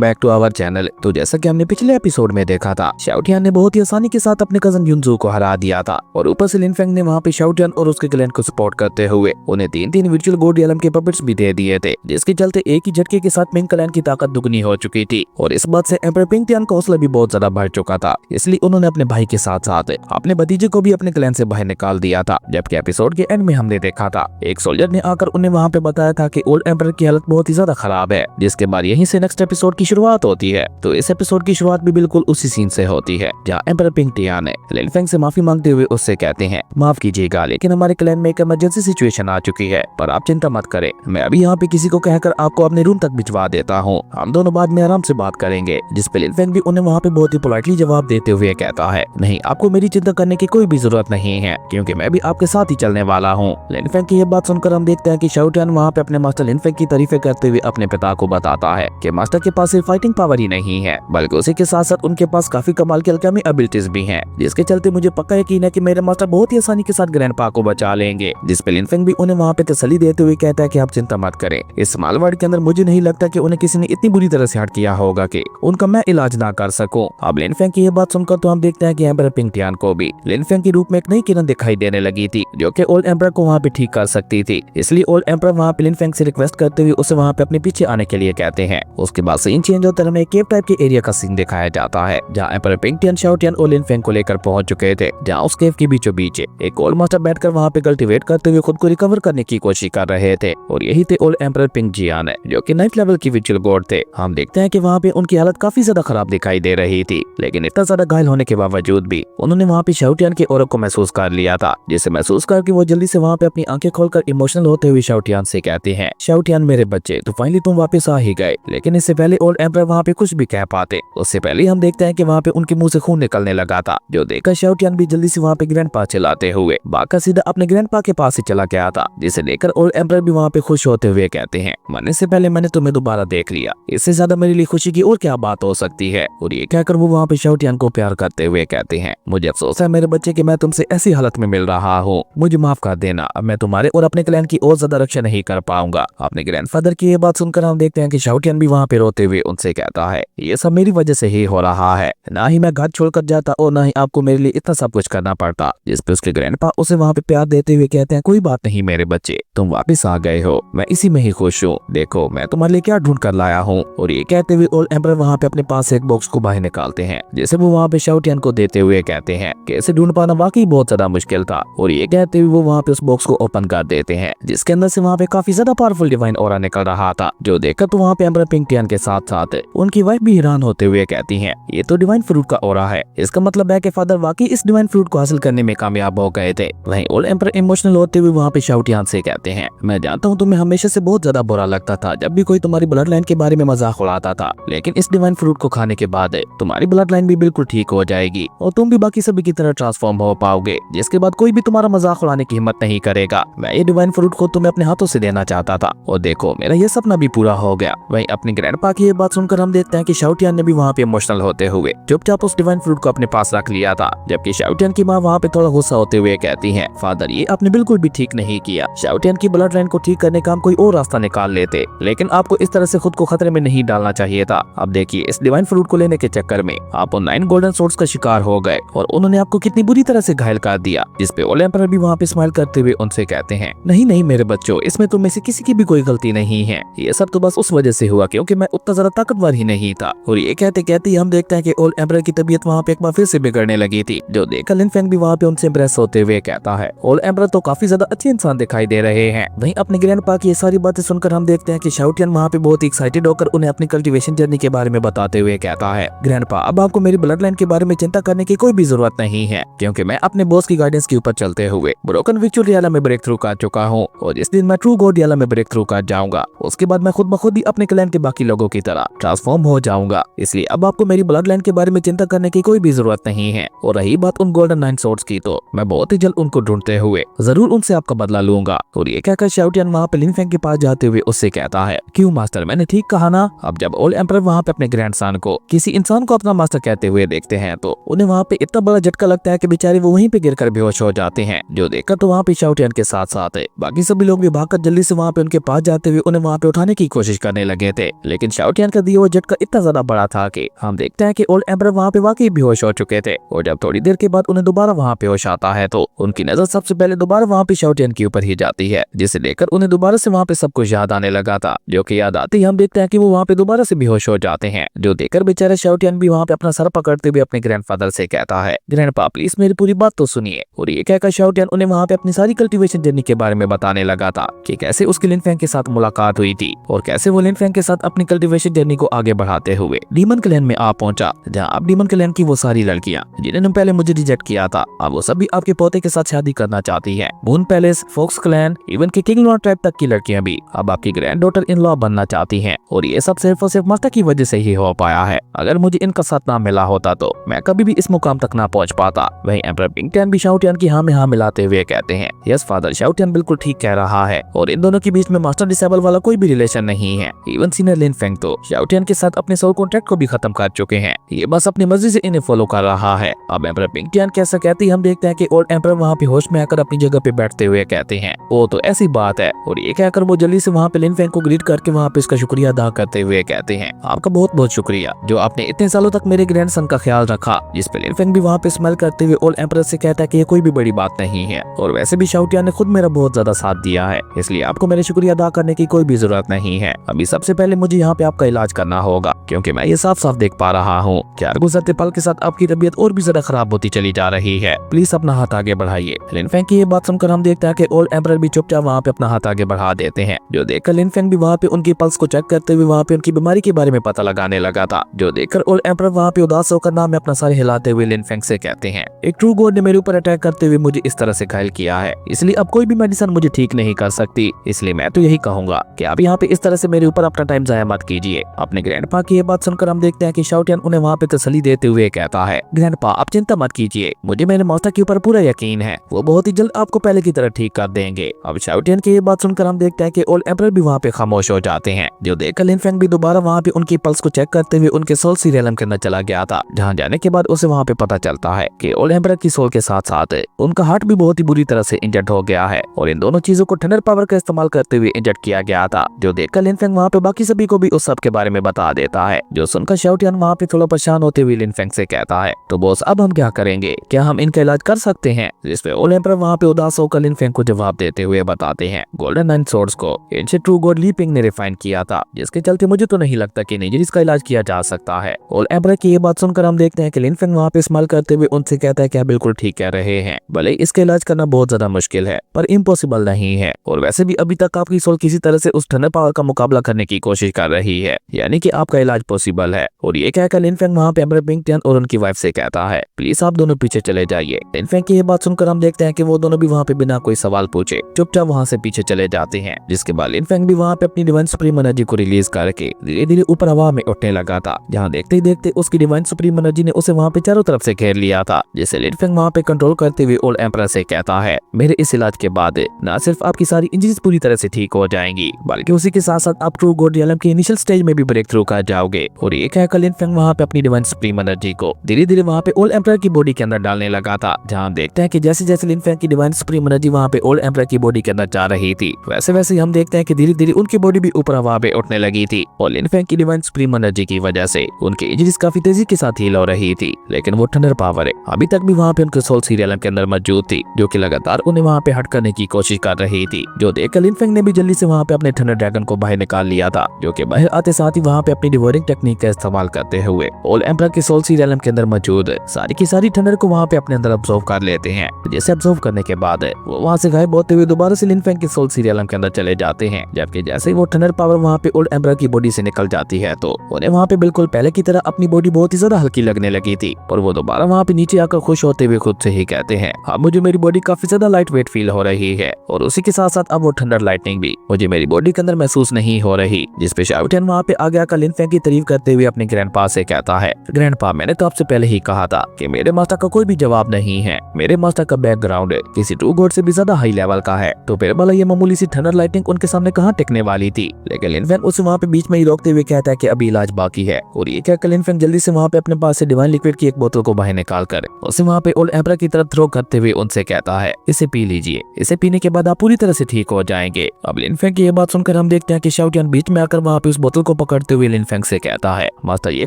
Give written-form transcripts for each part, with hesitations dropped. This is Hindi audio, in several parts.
Back to our channel. तो जैसा कि हमने पिछले एपिसोड में देखा था, शाओटियान ने बहुत ही आसानी के साथ अपने कजन युनजू को हरा दिया था और ऊपर से लिन फेंग ने वहाँ पे शाओटियान और उसके क्लैन को सपोर्ट करते हुए उन्हें तीन वर्चुअल गॉड रियलम के पपेट्स भी दे दिए थे, जिसके चलते एक ही झटके के साथ मिंग क्लैन की ताकत दुगनी हो चुकी थी। और इस बात से एम्परर पिंगटियान का हौसला भी बहुत ज्यादा बढ़ चुका था, इसलिए उन्होंने अपने भाई के साथ साथ अपने भतीजे को भी अपने क्लैन से बाहर निकाल दिया था। जबकि एपिसोड के एंड में हमने देखा था एक सोल्जर ने आकर उन्हें वहाँ पे बताया था कि ओल्ड एम्परर की हालत बहुत ही ज्यादा खराब है, जिसके बाद यहीं से नेक्स्ट एपिसोड की शुरुआत होती है। तो इस एपिसोड की शुरुआत भी बिल्कुल उसी सीन से होती है जहाँ एम्परर पिंगटियान लिन फेंग से माफी मांगते हुए उससे कहते हैं, माफ कीजिएगा लेकिन हमारे क्लैन में एक इमरजेंसी सिचुएशन आ चुकी है, पर आप चिंता मत करें, मैं अभी यहाँ पे किसी को कहकर आपको अपने रूम तक भिजवा देता हूँ, हम दोनों बाद में आराम से बात करेंगे। जिस पे लिन फेंग भी उन्हें वहाँ पे बहुत ही पोलाइटली जवाब देते हुए कहता है, नहीं आपको मेरी चिंता करने की कोई भी जरूरत नहीं है, क्योंकि मैं भी आपके साथ ही चलने वाला हूँ। लिन फेंग की ये बात सुनकर हम देखते हैं कि शाओटियान वहाँ पे अपने मास्टर लिन फेंग की तारीफें करते हुए अपने पिता को बताता है कि मास्टर के पास सिर्फ फाइटिंग पावर ही नहीं है, बल्कि उसी के साथ साथ उनके पास काफी कमाल की अलकेमी एबिलिटीज भी हैं, जिसके चलते मुझे पक्का यकीन है कि मेरे मास्टर बहुत ही आसानी के साथ ग्रैंडपा को बचा लेंगे। जिस पे लिन फेंग भी उन्हें वहाँ पे तसल्ली देते हुए कहता है कि आप चिंता मत करें, इस स्मॉल वर्ल्ड के अंदर मुझे नहीं लगता कि उन्हें किसी ने इतनी बुरी तरह से हर्ट किया होगा कि उनका मैं इलाज ना कर सकूं। अब लिन फेंग की ये बात सुनकर तो हम देखते हैं कि एम्परर पिंगटियान को भी लिन फेंग के रूप में एक नई किरण दिखाई देने लगी थी, जो कि ओल्ड एम्परर को वहाँ पे ठीक कर सकती थी। इसलिए ओल्ड एम्परर वहाँ पे लिन फेंग से रिक्वेस्ट करते हुए उसे वहाँ पे अपने पीछे आने के लिए कहते हैं। उसके बाद सीन चेंज होकर हमें केव टाइप के एरिया का सीन दिखाया जाता है, जहाँ एम्परर पिंगटियान शाओटियान और लिन फेंग को लेकर पहुंच चुके थे, जहाँ उस केव के बीचों बीच एक ओल्ड मास्टर बैठकर वहाँ पे कल्टीवेट करते हुए खुद को रिकवर करने की कोशिश कर रहे थे। और यही थे ओल्ड एम्परर पिंगजियान, जो कि 9th लेवल की विचुअल गॉड थे। हम देखते हैं कि वहाँ पे उनकी हालत काफी ज्यादा खराब दिखाई दे रही थी, लेकिन इतना ज्यादा घायल होने के बावजूद भी उन्होंने वहाँ पे शाओटियान के ऑरा को महसूस कर लिया था, जिसे महसूस करके वो जल्दी से वहाँ पे अपनी आंखें खोलकर इमोशनल होते हुए शाओटियान से कहते हैं, शाओटियान मेरे बच्चे, तो फाइनली तुम वापस आ ही गए। लेकिन इससे पहले ओल्ड एम्परर वहाँ पे कुछ भी कह पाते, उससे पहले हम देखते हैं कि वहाँ पे उनके मुंह से खून निकलने लगा था, जो देखकर शाओटियान भी जल्दी से वहाँ पे ग्रैंडपा चलाते हुए भागकर सीधा अपने ग्रैंडपा के पास ही चला गया था, जिसे देखकर ओल्ड एम्परर भी वहाँ पे खुश होते हुए कहते हैं, मरने से पहले मैंने तुम्हें दोबारा देख लिया, इससे ज्यादा मेरे लिए खुशी की और क्या बात हो सकती है। और ये कहकर वो वहाँ पे शाओटियान को प्यार करते हुए कहते हैं, मुझे अफसोस है मेरे बच्चे कि मैं तुमसे ऐसी हालत में मिल रहा हूँ, मुझे माफ कर देना, अब मैं तुम्हारे और अपने क्लैन की और ज्यादा रक्षा नहीं कर पाऊंगा। अपने ग्रैंडफादर की ये बात सुनकर हम देखते हैं कि शाओटियान भी वहाँ पे रोते हुए उनसे कहता है, ये सब मेरी वजह से ही हो रहा है, ना ही मैं घर छोड़कर जाता और ना ही आपको मेरे लिए इतना सब कुछ करना पड़ता। जिस पे उसके ग्रैंडपा उसे वहाँ पे प्यार देते हुए कहते हैं, कोई बात नहीं मेरे बच्चे, तुम वापिस आ गए हो, मैं इसी में ही खुश हूँ, देखो मैं तुम्हारे लिए क्या ढूंढ कर लाया हूँ। और ये कहते हुए ओल्ड एम्परर वहाँ पे अपने पास एक बॉक्स को बाहर निकालते हैं, जिसे वो वहाँ पे शाओटियान को देते हुए कहते हैं कि इसे ढूंढ पाना वाकई बहुत ज्यादा मुश्किल था। और ये कहते हुए वो वहाँ पे उस बॉक्स को ओपन कर देते हैं, जिसके अंदर से वहाँ पे काफी ज्यादा पावरफुल डिवाइन ऑरा निकल रहा था, जो देखकर तो वहाँ पे एम्परर पिंगटियान के साथ साथ उनकी वाइफ भी हैरान होते हुए कहती है, ये तो डिवाइन फ्रूट का ऑरा है, इसका मतलब है कि फादर वाकई इस डिवाइन फ्रूट को हासिल करने में कामयाब हो गए थे। वहीं ओल्ड एम्परर इमोशनल होते हुए वहाँ पे शाओटियान से कहते हैं, मैं जानता हूँ तुम्हें हमेशा से बहुत ज्यादा बुरा लगता था जब भी कोई तुम्हारी ब्लड लाइन के बारे में मजाक उड़ाता था, लेकिन इस डिवाइन फ्रूट को खाने के बाद तुम्हारी ब्लड लाइन भी बिल्कुल ठीक हो जाएगी और तुम भी बाकी सभी की तरह ट्रांसफॉर्म हो पाओगे, जिसके बाद कोई भी तुम्हारा मजाक उड़ाने की हिम्मत नहीं करेगा। मैं ये डिवाइन फ्रूट को तुम्हें अपने हाथों से देना चाहता था और देखो मेरा ये सपना भी पूरा हो गया। वहीं अपनी ग्रैंडपा की ये बात सुनकर हम देखते हैं कि शाओटियान ने भी वहाँ पे इमोशनल होते हुए चुपचाप उस डिवाइन फ्रूट को अपने पास रख लिया था। जबकि शाओटियान की माँ वहाँ पे थोड़ा गुस्सा होते हुए कहती है, फादर ये आपने बिल्कुल भी ठीक नहीं किया, शाओटियान की ब्लड लाइन को ठीक करने का हम कोई और रास्ता निकाल लेते, लेकिन आपको इस तरह से खुद को खतरे में नहीं डालना चाहिए था। अब देखिए इस डिवाइन फ्रूट को लेने के चक्कर में आप 9 गोल्डन सोर्ड्स का शिकार हो गए और उन्होंने आपको कितनी बुरी तरह से घायल कर दिया। जिस पे ओल्ड एम्परर भी वहाँ पे स्माइल करते हुए उनसे कहते हैं, नहीं नहीं मेरे बच्चों, इसमें तुम में से किसी की भी कोई गलती नहीं है, ये सब तो बस उस वजह से हुआ क्योंकि मैं उतना ज्यादा ताकतवर ही नहीं था। और ये कहते कहते हम देखते हैं कि ओल्ड एम्परर की तबीयत वहाँ पे एक बार फिर से बिगड़ने लगी थी, जो देखकर लिन फेंग भी वहाँ पे उनसे इम्प्रेस होते हुए कहता है, ओल्ड एम्परर तो काफी ज्यादा अच्छे इंसान दिखाई दे रहे हैं। वहीं अपने ग्रैंडपा की ये सारी बातें सुनकर हम देखते हैं कि शाओटियान वहाँ पे बहुत ही एक्साइटेड होकर उन्हें अपनी कल्टीवेशन जर्नी के बारे में बताते हुए कहता है, ग्रैंडपा अब आपको मेरी ब्लड लाइन के बारे में चिंता करने की कोई भी जरूरत नहीं है, क्योंकि मैं अपने बॉस की गाइडेंस के ऊपर चलते हुए ब्रोकन विचुअल रियलम में ब्रेक थ्रू कर चुका हूँ और इस दिन मैं ट्रू गॉड रियलम में ब्रेक थ्रू कर जाऊंगा। उसके बाद मैं खुद ब खुद ही अपने क्लैन के बाकी लोगों की तरह ट्रांसफॉर्म हो जाऊंगा, इसलिए अब आपको मेरी ब्लड लाइन के बारे में चिंता करने की कोई भी जरूरत नहीं है। और रही बात उन गोल्डन 9 सोर्ड्स की, तो मैं बहुत ही जल्द उनको ढूंढते हुए जरूर उनसे आपका बदला लूंगा। और ये कहकर शाओटियान वहाँ पे लिन फेंग के पास जाते हुए उससे कहता है, क्यों मास्टर मैंने ठीक कहा ना। अब जब ओल्ड एम्परर वहाँ पे अपने ग्रैंडसन को किसी इंसान को अपना मास्टर कहते हुए देखते हैं, तो उन्हें वहाँ पे इतना बड़ा झटका लगता है कि बेचारे वो वहीं पे गिरकर बेहोश हो जाते हैं, जो देखकर तो वहाँ पे शाओटियान के साथ साथ बाकी सभी लोग भी भागकर जल्दी से वहाँ पे उनके पास जाते हुए उन्हें वहाँ पे उठाने की कोशिश करने लगे थे। लेकिन शाओटियान शाओटियन का दिया हुआ झटका इतना ज्यादा बड़ा था कि हम देखते हैं कि ओल्ड एम्पर वहाँ पे वाकई बेहोश हो चुके थे और जब थोड़ी देर के बाद उन्हें दोबारा वहाँ पे होश आता है तो उनकी नजर सबसे पहले दोबारा वहाँ पे शाओटियन के ऊपर ही जाती है, जिसे लेकर उन्हें दोबारा से वहाँ पे सब कुछ याद आने लगा था। जो कि याद आते ही हम देखते हैं कि वो वहाँ पे दोबारा से बेहोश हो जाते हैं, जो देखकर बेचारा शाओटियन भी वहाँ पे अपना सर पकड़ते हुए अपने ग्रैंडफादर से कहता है, ग्रैंडपा प्लीज मेरी पूरी बात तो सुनिए। और ये कहकर शाओटियन उन्हें वहाँ पे अपनी सारी कल्टीवेशन जर्नी के बारे में बताने लगा था कि कैसे उसकी लिनफेंग के साथ मुलाकात हुई थी और कैसे वो लिनफेंग के साथ अपनी कल्टीवेशन जर्नी को आगे बढ़ाते हुए डीमन क्लैन में आ पहुंचा, जहाँ अब डीमन क्लैन की वो सारी लड़कियां जिन्होंने पहले मुझे रिजेक्ट किया था, अब वो सभी आपके पोते के साथ शादी करना चाहती है। Moon palace, fox clan, even के किंग लॉर्ड ट्राइब तक की लड़कियां भी अब आपकी ग्रैंड डॉटर इन लॉ बनना चाहती हैं और ये सब सिर्फ और सिर्फ माता की वजह से ही हो पाया है। अगर मुझे इनका साथ ना मिला होता तो मैं कभी भी इस मुकाम तक ना पहुंच पाता। वहीं एम्परर पिंगटियन भी शाओटियन की हाँ में हाँ मिलाते हुए कहते हैं, यस फादर, शाओटियन बिल्कुल ठीक कह रहा है और इन दोनों के बीच में मास्टर डिसेबल वाला कोई भी रिलेशन नहीं है। इवन सीनियर लिनफेंग तो शाओटियन के साथ अपने सोल कॉन्ट्रैक्ट को भी खत्म कर चुके हैं, ये बस अपनी मर्जी से इन्हें फॉलो कर रहा है। अब एम्परर पिंगटियन कैसा कहती हम देखते हैं कि ओल्ड एम्परर वहाँ पे होश में आकर अपनी जगह पे बैठते हुए कहते हैं, वो तो ऐसी बात है। और ये कहकर वो जल्दी से वहाँ पे लिनफेंग को ग्रीट करके वहाँ पे इसका शुक्रिया अदा करते हुए कहते हैं, आपका बहुत बहुत शुक्रिया जो आपने इतने सालों तक मेरे ग्रैंडसन का ख्याल रखा। जिस पे लिनफेंग भी वहाँ पे स्माइल करते हुए ओल्ड एम्परर से कहता है कि ये कोई भी बड़ी बात नहीं है और वैसे भी शाओटियन ने खुद मेरा बहुत ज्यादा साथ दिया है, इसलिए आपको मेरे शुक्रिया अदा करने की कोई भी जरूरत नहीं है। अभी सबसे पहले मुझे यहाँ पे आपका इलाज करना होगा क्योंकि मैं ये साफ साफ देख पा रहा हूँ कि हर गुजरते पल के साथ आपकी तबीयत और भी ज्यादा खराब होती चली जा रही है, प्लीज अपना हाथ आगे बढ़ाइए। लिनफेंग की ये बात सुनकर हम देखते हैं कि ओल्ड एम्परर भी चुपचाप वहाँ पे अपना हाथ आगे बढ़ा देते हैं, जो देखकर लिनफेंग भी वहाँ पे उनकी पल्स को चेक करते हुए वहाँ पे उनकी बीमारी के बारे में पता लगाने लगा था। जो देखकर ओल्ड एम्परर वहाँ पे उदास होकर नाम में अपना सर हिलाते हुए लिनफेंग से कहते हैं, एक ट्रू गॉड ने मेरे ऊपर अटैक करते हुए मुझे इस तरह से घायल किया है, इसलिए अब कोई भी मेडिसिन मुझे ठीक नहीं कर सकती, इसलिए मैं तो यही कहूंगा कि आप यहाँ पे इस तरह से मेरे ऊपर अपना टाइम जाया मत कीजिए। अपने ग्रैंडपा की ये बात सुनकर हम देखते हैं कि शाओटियन उन्हें वहाँ पे तसल्ली देते हुए कहता है, ग्रैंडपा आप चिंता मत कीजिए, मुझे मेरे मास्टर के ऊपर पूरा यकीन है, वो बहुत ही जल्द आपको पहले की तरह ठीक कर देंगे। अब शाओटियन की ये बात सुनकर हम देखते हैं कि ओल्ड एम्परर भी वहाँ पे खामोश हो जाते हैं, जो देखकर लिनफेंग भी दोबारा वहाँ पे उनकी पल्स को चेक करते हुए उनके सोल सीरियलम के अंदर चला गया था, जहाँ जाने के बाद उसे वहाँ पे पता चलता है कि ओल्ड एम्परर की सोल के साथ साथ उनका हार्ट भी बहुत ही बुरी तरह से इंजर्ड हो गया है और इन दोनों चीजों को थंडर पावर का इस्तेमाल करते हुए इंजर्ड किया गया था। जो देखकर लिनफेंग वहाँ पे बाकी सभी को भी उस सब के बारे में बता देता है, जो सुनकर शाओटियन वहाँ पे थोड़ा परेशान होते हुए लिनफेंग से कहता है, तो बॉस अब हम क्या करेंगे, क्या हम इनका इलाज कर सकते हैं? जिसपे ओल्ड एम्परर वहाँ पे उदास होकर लिनफेंग को जवाब देते हुए बताते हैं, गोल्डन नाइन सोर्ड्स को इनसे ट्रू गॉड ली पिंग ने रिफाइन किया था, जिसके चलते मुझे तो नहीं लगता कि इंजरीज का इलाज किया जा सकता है। ओल्ड एम्परर की ये बात सुनकर हम देखते हैं कि लिनफेंग वहाँ पे स्माइल करते हुए उनसे कहता है कि आप बिल्कुल ठीक कह रहे हैं, भले इसका इलाज करना बहुत ज्यादा मुश्किल है पर इम्पॉसिबल नहीं है, और वैसे भी अभी तक आपकी सोल किसी तरह से उस थंडर पावर का मुकाबला करने की कोशिश कर रही है, यानी कि आपका इलाज पॉसिबल है। और ये कहकर लिनफेंग वहाँ पे एम्परर पिंगटियन और उनकी वाइफ से कहता है, प्लीज आप दोनों पीछे चले जाइए। लिनफेंग की ये बात सुनकर हम देखते हैं कि वो दोनों भी वहाँ पे बिना कोई सवाल पूछे चुपचाप वहाँ से पीछे चले जाते हैं, जिसके बाद लिनफेंग भी वहाँ पे अपनी डिवाइन सुप्रीम एनर्जी को रिलीज करके धीरे धीरे ऊपर हवा में उठने लगा था, जहाँ देखते ही देखते उसकी डिवाइन सुप्रीम एनर्जी ने उसे वहाँ पे चारों तरफ से घेर लिया था, जिसे लिनफेंग वहाँ पे कंट्रोल करते हुए ओल्ड एम्परर से कहता है, मेरे इस इलाज के बाद न सिर्फ आपकी सारी इंजरीज पूरी तरह से ठीक हो जाएंगी, बल्कि उसी के साथ साथ आप ट्रू गॉड रियलम के इनिशियल स्टेज में भी ब्रेक थ्रू कर जाओगे। और ये कहकर लिनफेंग वहाँ पे अपनी डिवाइन सुप्रीम एनर्जी को धीरे धीरे वहाँ पे ओल्ड एम्परर की बॉडी के अंदर डालने लगा था, जहाँ देखते हैं कि जैसे जैसे लिनफेंग की डिवाइन सुप्रीम एनर्जी वहाँ पे ओल्ड एम्परर की बॉडी के अंदर जा रही थी, वैसे वैसे हम देखते हैं कि धीरे धीरे उनकी बॉडी भी ऊपर हवा पे उठने लगी थी, और लिनफेंग की डिवाइन सुप्रीम एनर्जी की वजह से उनकी इंजरीज काफी तेजी के साथ हील हो रही थी, लेकिन वो थंडर पावर अभी तक भी वहाँ पे उनके सोल सीरियल के अंदर मौजूद थी, जो कि लगातार उन्हें वहाँ पे हट करने की कोशिश कर रही थी। जो देखकर लिनफेंग ने भी जल्दी से वहाँ पे अपने थंडर ड्रैगन को बाहर निकाल लिया था, जो कि बाहर आते साथ ही वहाँ पे अपनी डिवोरिंग टेक्निक का इस्तेमाल करते हुए ओल्ड एम्परर के सोल सीरियल के अंदर मौजूद सारी की सारी थंडर को वहाँ पे अपने अंदर अब्सॉर्ब कर लेते हैं। जैसे अब्सॉर्ब करने के बाद वो वहाँ से गायब होते हुए दोबारा से लिनफेंग के सोल सीरियल के अंदर चले जाते हैं, जबकि जैसे ही वो थंडर पावर वहाँ पे ओल्ड एम्परर की बॉडी से निकल जाती है तो उन्हें वहाँ पे बिल्कुल पहले की तरह अपनी बॉडी बहुत ही ज्यादा हल्की लगने लगी थी, और वो दोबारा वहाँ पे नीचे आकर खुश होते हुए खुद से ही कहते हैं, अब मुझे मेरी बॉडी काफी ज्यादा लाइट वेट फील हो रही है, और उसी के साथ साथ अब वो थंडर लाइटनिंग भी मुझे मेरी बॉडी के अंदर महसूस नहीं हो रही। जिसपे शाओटियन वहाँ पे आगे आकर लिनफेंग की तारीफ करते हुए अपने ग्रैंडपा से कहता है, ग्रैंडपा मैंने तो आपसे पहले ही कहा था कि मेरे माता का कोई भी जवाब नहीं है, मेरे मास्टर का बैकग्राउंड किसी ट्रू गॉड से भी ज्यादा हाई लेवल का है, तो फिर भला ये मामूली सी थंडर लाइटिंग उनके सामने कहाँ टिकने वाली थी। लेकिन लिन फेंग उसे वहाँ पे बीच में ही रोकते हुए कहता है कि अभी इलाज बाकी है। और ये कहकर लिन फेंग जल्दी से वहाँ पे अपने पास से डिवाइन लिक्विड की एक बोतल को बाहर निकाल कर उसे वहाँ पे ओल्ड एम्परर की तरफ थ्रो करते हुए उनसे कहता है, इसे पी लीजिए, इसे पीने के बाद आप पूरी तरह से ठीक हो जाएंगे। अब लिन फेंग की ये बात सुनकर हम देखते हैं कि शाओ टियान बीच में आकर वहाँ पे उस बोतल को पकड़ते हुए लिन फेंग से कहता है, मास्टर ये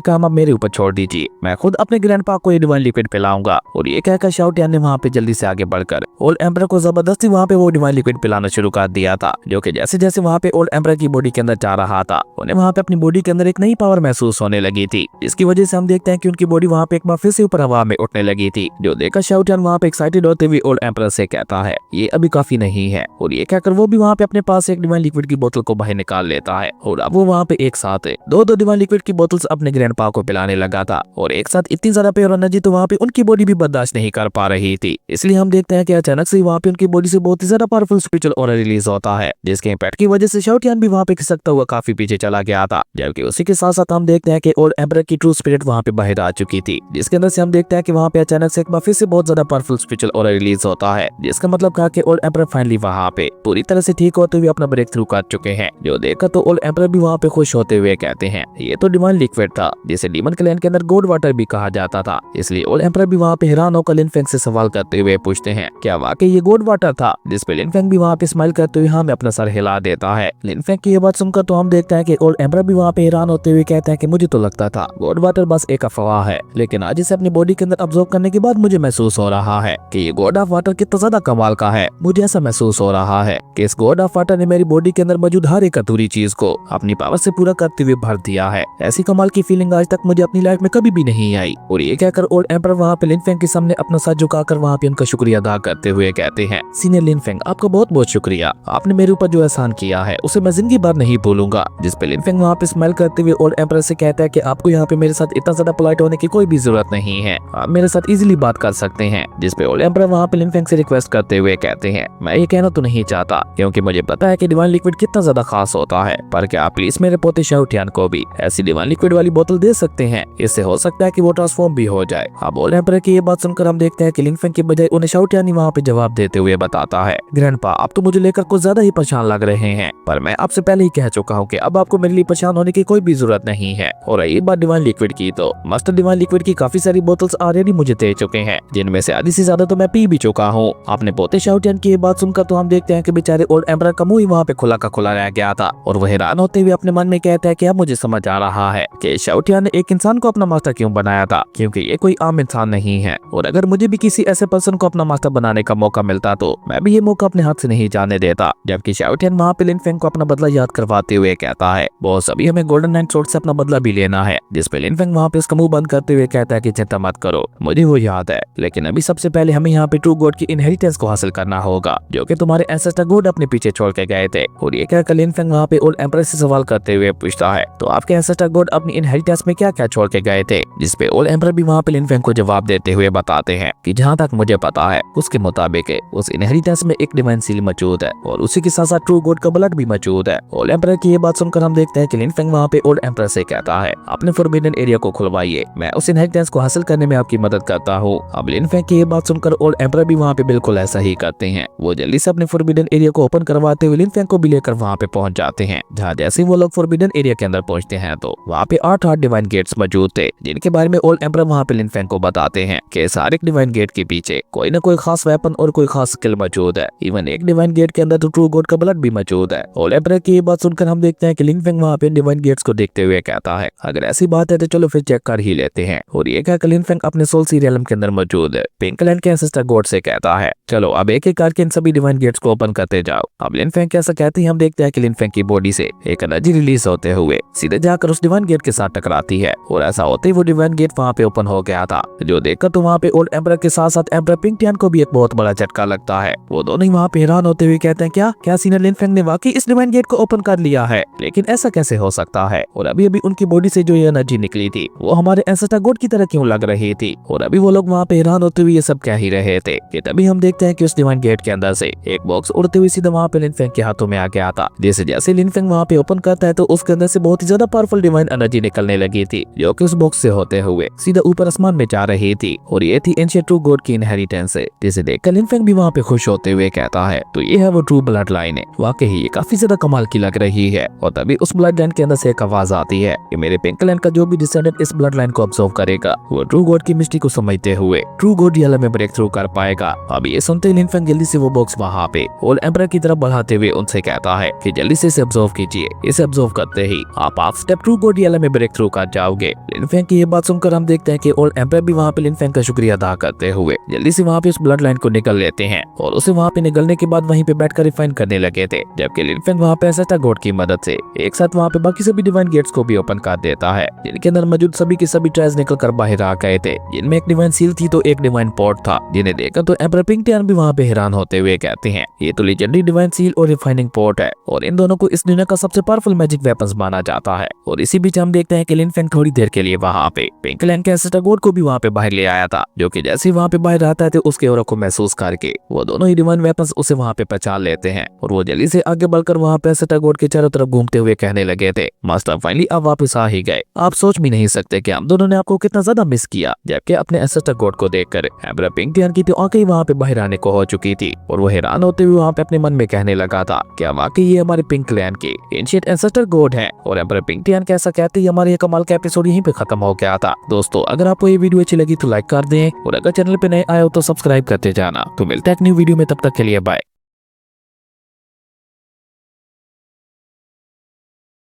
काम आप मेरे ऊपर छोड़ दीजिए, मैं खुद अपने ग्रैंडपा को ये डिवाइन लिक्विड पिलाऊंगा। और ये कहकर शाओ टियान ने वहाँ पे जल्दी से आगे बढ़कर ओल्ड एम्परर को जबरदस्ती वहाँ पे वो डिवाइन लिक्विड पिलाना शुरू कर दिया था, जो कि जैसे जैसे वहाँ पे ओल्ड एम्परर की बॉडी के अंदर जा रहा था उन्हें वहाँ पे अपनी बॉडी के अंदर एक नई पावर महसूस होने लगी थी, जिसकी वजह से हम देखते हैं कि उनकी बॉडी वहाँ पे एक बार फिर से ऊपर हवा में उठने लगी थी। जो देखकर शाओ टियान वहाँ पे एक्साइटेड होते हुए ओल्ड एम्परर से कहता है, ये अभी काफी नहीं है। और ये कहकर वो भी वहाँ पे अपने पास एक डिवाइन लिक्विड की बोतल को बाहर निकाल लेता है और अब वो वहाँ पे एक साथ दो डिवाइन लिक्विड की बोतल्स अपने ग्रैंडपा को पिलाने लगा था। और एक साथ इतनी ज्यादा प्योर एनर्जी तो वहाँ पे उनकी बॉडी भी बर्दाश्त नहीं कर पा रही थी। इसलिए हम देखते हैं कि अचानक से वहाँ पे उनकी बॉडी से बहुत ही ज्यादा पावरफुल स्पिरिचुअल ऑरा रिलीज होता है, जिसके इम्पैक्ट की वजह से शाओ टियान भी वहाँ पे खिसकता हुआ काफी पीछे चला गया था। जबकि उसी के साथ साथ हम देखते हैं कि ओल्ड एम्परर की ट्रू स्पिरिट वहाँ पे बाहर आ चुकी थी, जिसके अंदर से हम देखते हैं कि वहाँ पे अचानक से एक बार फिर से बहुत ज्यादा पावरफुल स्पिरिचुअल ऑरा रिलीज होता है, जिसका मतलब कहा कि ओल्ड एम्परर फाइनली वहाँ पे पूरी तरह से ठीक होते हुए अपना ब्रेक थ्रू कर चुके हैं। जो देखकर तो ओल्ड एम्परर भी वहाँ पे खुश होते हुए कहते हैं, ये तो डिवाइन लिक्विड था जिसे डीमन क्लैन के अंदर गॉड वाटर भी कहा जाता था। इसलिए ओल्ड एम्परर भी वहाँ पे हैरान होकर लिन फेंग से सवाल करते हुए पूछते हैं, क्या वाकई ये गॉड वाटर था? जिस पे लिन फेंग भी वहाँ पे स्माइल करते हुए हमें अपना सर हिला देता है। लिन फेंग की ये बात सुनकर तो हम देखते हैं कि ओल्ड एम्परर भी वहाँ पे हैरान होते हुए कहते हैं कि मुझे तो लगता था गॉड वाटर बस एक अफवाह है, लेकिन आज इसे अपनी बॉडी के अंदर अब्सॉर्ब करने के बाद मुझे महसूस हो रहा है कि ये गॉड ऑफ वाटर कितना ज्यादा कमाल का है। मुझे ऐसा महसूस हो रहा है कि इस गॉड ऑफ वाटर ने मेरी बॉडी के अंदर मौजूद हर एक अधूरी चीज को अपनी पावर से पूरा करते हुए भर दिया है। ऐसी कमाल की फीलिंग आज तक मुझे अपनी लाइफ में कभी भी नहीं आई। और ये कहकर ओल्ड एम्परर वहाँ पे लिन फेंग के सामने अपना सर झुकाकर वहाँ पे उनका शुक्रिया अदा करते हुए कहते हैं, सीनियर लिन फेंग आपका बहुत बहुत शुक्रिया, आपने मेरे ऊपर जो एहसान किया है उसे मैं जिंदगी भर नहीं भूलूंगा। जिस पे लिन फेंग वहाँ पे स्माइल करते हुए ओल्ड एम्परर से कहता है कि आपको यहाँ पे मेरे साथ इतना ज्यादा पोलाइट होने की कोई भी जरूरत नहीं है, आप मेरे साथ इजीली बात कर सकते हैं। जिस पे ओल्ड एम्परर वहाँ पे लिन फेंग से रिक्वेस्ट करते हुए कहते हैं, मैं ये कहना तो नहीं चाहता क्योंकि मुझे पता है कि डिवाइन लिक्विड कितना ज्यादा खास होता है, पर क्या आप प्लीज मेरे पोते शाओ टियान को भी ऐसी डिवाइन लिक्विड वाली बोतल दे सकते हैं, इससे हो सकता है कि वो ट्रांसफॉर्म भी हो जाए। अब ओल्ड एम्परर की ये बात सुनकर हम देखते हैं कि लिन फेंग के बजाय उन्हें शाओ टियान ही वहाँ पे जवाब देते हुए बताता है, ग्रैंडपा आप तो मुझे लेकर कुछ ज्यादा ही परेशान लग रहे हैं, पर मैं आपसे पहले ही कह चुका हूँ कि अब आपको मेरे लिए परेशान होने की कोई भी जरूरत नहीं है। और रही बात डिवाइन लिक्विड की, तो मास्टर डिवाइन लिक्विड की काफी सारी बोतल्स ऑलरेडी मुझे दे चुके हैं, जिनमें से आधी से ज्यादा तो मैं पी भी चुका हूँ। अपने पोते शाओ टियान की ये बात सुनकर तो हम देखते हैं कि बेचारे ओल्ड एम्परर का मुंह ही वहाँ पे खुला का खुला रह गया था और वह हैरान होते हुए अपने मन में कहता है कि अब मुझे समझ आ रहा है कि शाओ टियान ने एक इंसान को अपना मास्टर क्यों बनाया था, क्योंकि ये कोई आम इंसान नहीं है। और अगर मुझे भी किसी ऐसे पर्सन को अपना मास्टर बनाने का मौका मिलता तो मैं भी ये मौका अपने हाथ से नहीं जाने देता। जबकि शाओ टियान वहाँ पे लिन फेंग को अपना बदला याद करवाते हुए कहता है, बॉस अभी हमें गोल्डन नाइट सोर्ड से अपना बदला भी लेना है। जिस पे लिन फेंग वहाँ पे उसका मुंह बंद करते हुए कहता है कि चिंता मत करो, मुझे वो याद है, लेकिन अभी सबसे पहले हमें यहाँ पे ट्रू गॉड की इनहेरिटेंस को हासिल करना होगा, जो कि तुम्हारे एंसेस्टर गॉड अपने पीछे छोड़ के गए थे। और ये कहकर लिन फेंग वहाँ पे ओल्ड एम्परर से सवाल करते हुए पूछता है, तो आपके एंसेस्टर गॉड अपनी इनहेरिटेंस में क्या क्या छोड़ के गए थे? जिस पे ओल्ड एम्परर भी वहाँ पे लिन फेंग को जवाब देते हुए बताते हैं कि जहाँ तक मुझे पता है उसके मुताबिक उस इनहेरिटेंस में एक डिवाइन सील मौजूद है और उसी के साथ साथ ट्रू गॉड का ब्लड भी मौजूद है। ओल्ड एम्परर की ये बात सुनकर हम देखते हैं कि लिन फेंग वहाँ पे ओल्ड एम्परर से कहता है, अपने फॉरबिडन एरिया को खुलवाइए, मैं उस इनहेरिटेंस को हासिल करने में आपकी मदद करता हूँ। अब लिन फेंग की ये बात सुनकर ओल्ड एम्परर भी वहाँ पे बिल्कुल ऐसा ही करते हैं। वो जल्दी से अपने फॉरबिडन एरिया को ओपन करवाते हुए लिन फेंग को भी लेकर वहाँ पे पहुंच जाते हैं। जहाँ जैसे वो लोग फॉरबिडन एरिया के अंदर पहुंचते हैं तो वहाँ पे 8 डिवाइन गेट्स मौजूद थे, जिनके बारे में ओल्ड एम्परर वहाँ पे लिन फेंग को बताते हैं कि सारे डिवाइन गेट के पीछे कोई न कोई खास वेपन और कोई खास स्किल मौजूद है। इवन एक डिवाइन गेट के अंदर तो ट्रू गॉड का ब्लड भी मौजूद है। ओल्ड एम्परर की ये बात सुनकर हम देखते हैं कि लिन फेंग वहाँ पे डिवाइन गेट्स को देखते हुए कहता है, अगर ऐसी बात है तो चलो फिर चेक कर ही लेते हैं। और ये कहकर लिन फेंग अपने सोल सी रियलम के अंदर मौजूद पिंकलैंड के एंसेस्टर गॉड से कहता है, चलो अब एक एक करके इन सभी डिवाइन गेट्स को ओपन करते जाओ। अब लिन फेंग कैसा कहते ही हम देखते हैं कि लिन फेंग की बॉडी से एक एनर्जी रिलीज होते हुए सीधे जाकर उस डिवाइन गेट के साथ टकराती है और ऐसा होते ही वो डिवाइन गेट वहाँ पे ओपन हो गया था। जो देखकर तो वहाँ पे ओल्ड एम्परर के साथ साथ एम्परर पिंग टियान को भी एक बहुत बड़ा झटका लगता है। वो दोनों ही वहाँ पे हैरान होते हुए कहते हैं, क्या सीनियर लिन फेंग ने वाकई इस डिवाइन गेट को ओपन कर लिया है, लेकिन ऐसा कैसे हो सकता है? और अभी अभी उनकी बॉडी से जो ये एनर्जी निकली थी वो हमारे एंसेस्टर गॉड की तरह क्यों लग रही थी? और अभी वो लोग वहाँ पे हैरान होते हुए ये सब कह ही रहे थे कि तभी हम देखते हैं कि उस डिवाइन गेट के अंदर से एक बॉक्स उड़ते हुए सीधा वहाँ पे लिन फेंग के हाथों में आ गया था। जैसे जैसे लिन फेंग वहाँ पे ओपन करता है तो उसके अंदर से बहुत ही ज्यादा पावरफुल डिवाइन एनर्जी निकलने लगी थी, जो कि उस बॉक्स से होते हुए सीधा ऊपर आसमान में जा रही थी। और ये थी एंशिएंट ट्रू गॉड गॉड की इनहेरिटेंस है, जिसे देखकर लिन फेंग भी वहाँ पे खुश होते हुए कहता है तो ये है वो ट्रू ब्लड लाइन है। वाकई ये काफी ज्यादा कमाल की लग रही है। और तभी उस ब्लड लाइन के अंदर से एक आवाज आती है कि मेरे पिंक क्लैन का जो भी डिसेंडेंट इस ब्लड लाइन को ऑब्जर्व करेगा वो ट्रू गॉड की मिस्ट्री को समझते हुए ट्रू गॉड रियल में ब्रेक थ्रू कर पाएगा। अब ये सुनते ही लिन फेंग जल्दी से वो बॉक्स वहाँ पे ओल्ड एम्परर की तरफ बढ़ाते हुए उनसे कहता है कि जल्दी से इसे ऑब्जर्व कीजिए। इसे ऑब्जर्व करते ही आप half step true God real में ब्रेक थ्रू कर जाओगे। लिन फेंग की ये बात सुनकर हम देखते हैं कि ओल्ड एम्परर भी वहाँ पे लिन फेंग का शुक्रिया अदा करते हुए जल्दी से वहाँ पे उस ब्लड लाइन को निकल लेते हैं और उसे वहाँ पे निकलने के बाद वहीं पे बैठकर रिफाइन करने लगे थे। जबकि लिन फेंग वहाँ पे एसेटा गॉड की मदद से एक साथ वहाँ पे बाकी सभी डिवाइन गेट्स को भी ओपन कर देता है, जिनके अंदर मौजूद सभी के सभी ट्रायल्स निकल कर बाहर आ गए थे, जिनमें एक डिवाइन सील थी तो एक डिवाइन पॉट था, जिन्हें देखकर तो एम्परर पिंकटियन भी वहाँ पे हैरान होते हुए कहते हैं ये तो लेजेंडरी डिवाइन सील और रिफाइनिंग पॉट है और इन दोनों को इस दुनिया का सबसे पावरफुल मैजिक वेपन्स माना जाता है। और इसी बीच हम देखते हैं कि लिन फेंग थोड़ी देर के लिए वहाँ पे पिंक क्लैन के एसेटा गॉड को भी वहाँ पे बाहर ले आया था, जो कि जैसे ही वहाँ पे बाहर आता है तो उसके ऑरा को महसूस करके वो दोनों ही डिवाइन वेपन्स उसे वहाँ पे पहचान लेते हैं और वो जल्दी से आगे बढ़कर वहाँ पे एसेटा गॉड के चारों तरफ घूमते हुए कहने लगे थे मास्टर फाइनली आप वापस आ ही गए। आप सोच भी नहीं सकते कि हम दोनों ने आपको कितना ज्यादा मिस किया। जबकि अपने एसेटा गॉड को देखकर एम्परर पिंकटियन की तो आंखें वहाँ पे बाहर आने को हो चुकी थी और वो हैरान होते हुए वहाँ पे अपने मन में कहने लगा था क्या वाकई ये हमारे पिंक क्लैन के एंशिएंट एंसेस्टर गॉड है। और एम्परर पिंकटियन कैसा कहते ही हमारे ये कमाल का एपिसोड यहीं पे खत्म हो गया था। दोस्तों अगर आपको ये वीडियो अच्छी लगी तो लाइक कर दें और अगर चैनल पे नए आए हो तो सब्सक्राइब करते जाना। तो मिलते हैं एक न्यू वीडियो में, तब तक के लिए बाय।